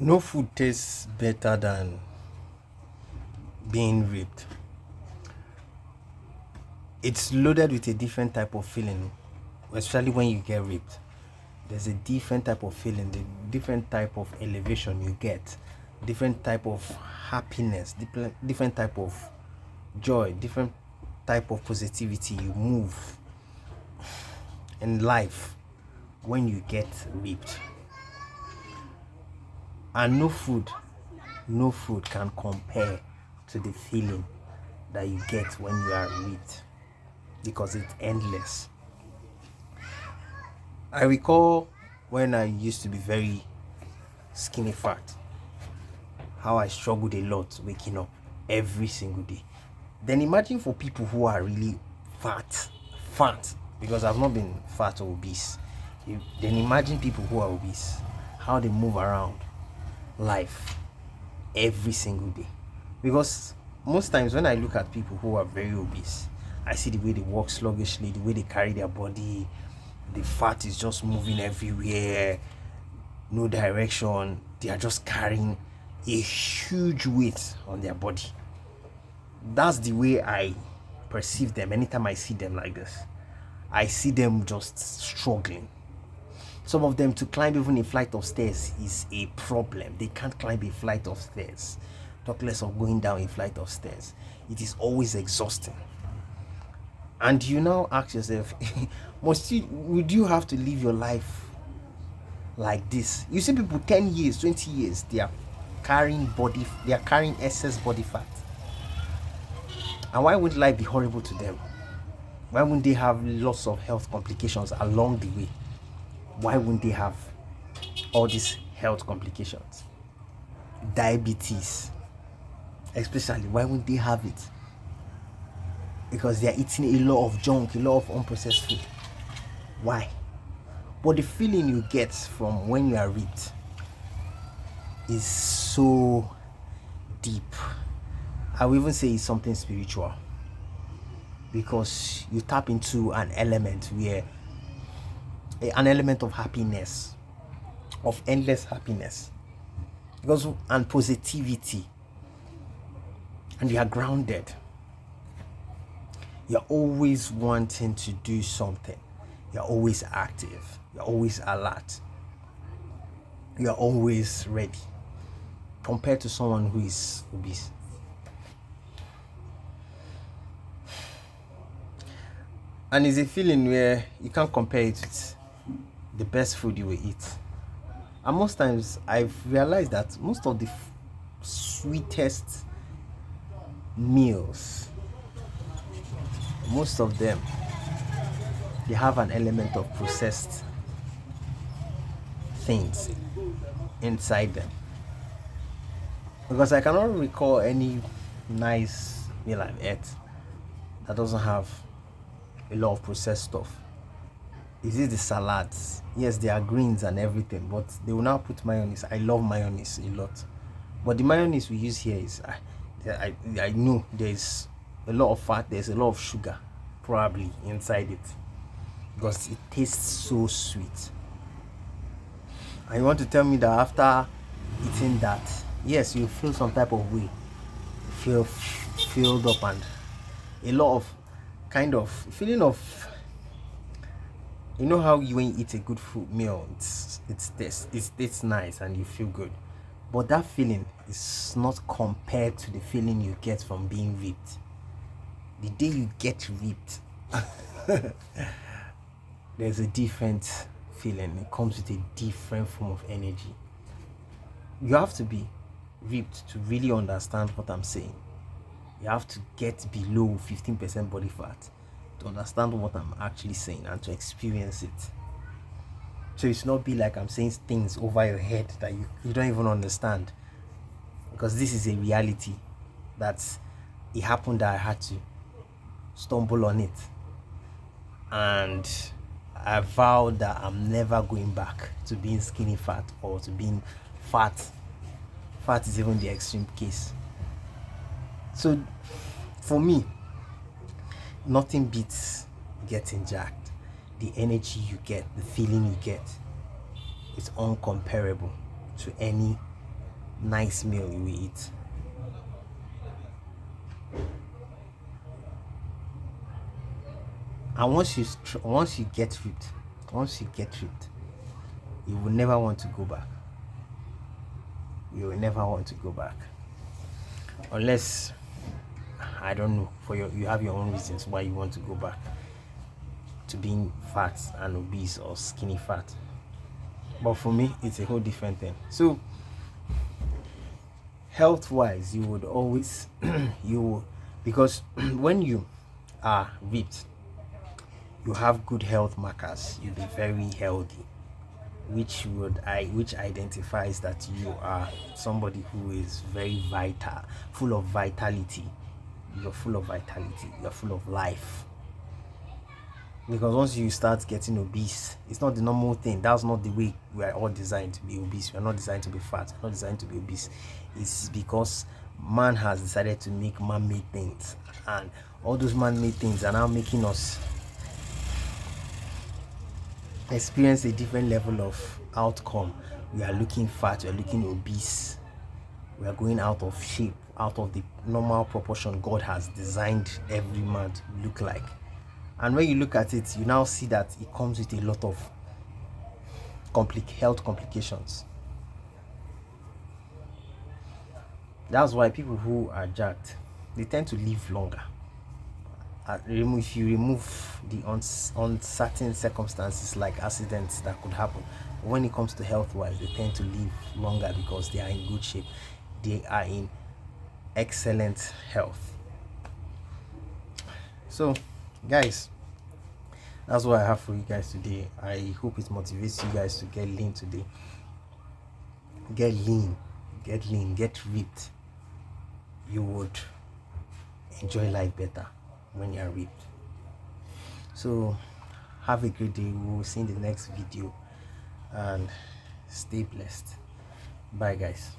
No food tastes better than being ripped. It's loaded with a different type of feeling, especially when you get ripped. There's a different type of feeling, the different type of elevation you get, different type of happiness, different type of joy, different type of positivity you move in life when you get ripped. And no food can compare to the feeling that you get when you are ripped because it's endless. I recall when I used to be very skinny fat, how I struggled a lot waking up every single day. Then imagine for people who are really fat, because I've not been fat or obese. Then imagine people who are obese, how they move around life every single day. Because most times when I look at people who are very obese, I see the way they walk sluggishly, the way they carry their body, the fat is just moving everywhere, no direction. They are just carrying a huge weight on their body. That's the way I perceive them anytime I see them like this. I see them just struggling. Some of them to climb even a flight of stairs is a problem. They can't climb a flight of stairs. Talk less of going down a flight of stairs. It is always exhausting. And you now ask yourself, would you have to live your life like this? You see people 10 years, 20 years, they are carrying excess body fat. And why would life be horrible to them? Why wouldn't they have lots of health complications along the way? Why wouldn't they have all these health complications? Diabetes, especially, why wouldn't they have it? Because they are eating a lot of junk, a lot of unprocessed food. Why? But the feeling you get from when you are ripped is so deep. I would even say it's something spiritual, because you tap into an element of happiness, of endless happiness, because and positivity, and you are grounded. You're always wanting to do something. You're always active. You're always alert. You're always ready, compared to someone who is obese. And it's a feeling where you can't compare it with the best food you will eat. And most times I've realized that most of the sweetest meals, most of them, they have an element of processed things inside them. Because I cannot recall any nice meal I've ate that doesn't have a lot of processed stuff. Is it the salads? Yes, there are greens and everything, but they will now put mayonnaise. I love mayonnaise a lot. But the mayonnaise we use here is, I know there's a lot of fat, there's a lot of sugar probably inside it, because it tastes so sweet. And you want to tell me that after eating that, yes, you feel some type of way, feel filled up, and a lot of kind of feeling of, you know how you, when you eat a good food meal, it's nice and you feel good, but that feeling is not compared to the feeling you get from being ripped. The day you get ripped, there's a different feeling. It comes with a different form of energy. You have to be ripped to really understand what I'm saying. You have to get below 15% body fat to understand what I'm actually saying and to experience it. So it's not be like I'm saying things over your head that you don't even understand. Because this is a reality that it happened, that I had to stumble on it. And I vowed that I'm never going back to being skinny fat or to being fat. Fat is even the extreme case. So for me, nothing beats getting jacked. The energy you get, the feeling you get, is uncomparable to any nice meal you will eat. And once you get ripped, you will never want to go back. You will never want to go back, unless, I don't know, you have your own reasons why you want to go back to being fat and obese or skinny fat. But for me, it's a whole different thing. So health wise, you would always because when you are ripped, you have good health markers, you'll be very healthy, which identifies that you are somebody who is very vital, full of vitality. You're full of vitality, you're full of life. Because once you start getting obese, it's not the normal thing. That's not the way we are all designed to be obese. We're not designed to be fat, we're not designed to be obese. It's because man has decided to make man-made things, and all those man-made things are now making us experience a different level of outcome. We are looking fat, we are looking obese, we are going out of shape, out of the normal proportion God has designed every man to look like. And when you look at it, you now see that it comes with a lot of health complications. That's why people who are jacked, they tend to live longer. If you remove the uncertain circumstances like accidents that could happen, when it comes to health wise, they tend to live longer because they are in good shape, they are in excellent health. So guys, that's what I have for you guys today. I hope it motivates you guys to get lean today. Get lean, get ripped. You would enjoy life better when you are ripped. So have a great day. We will see in the next video, and stay blessed. Bye guys.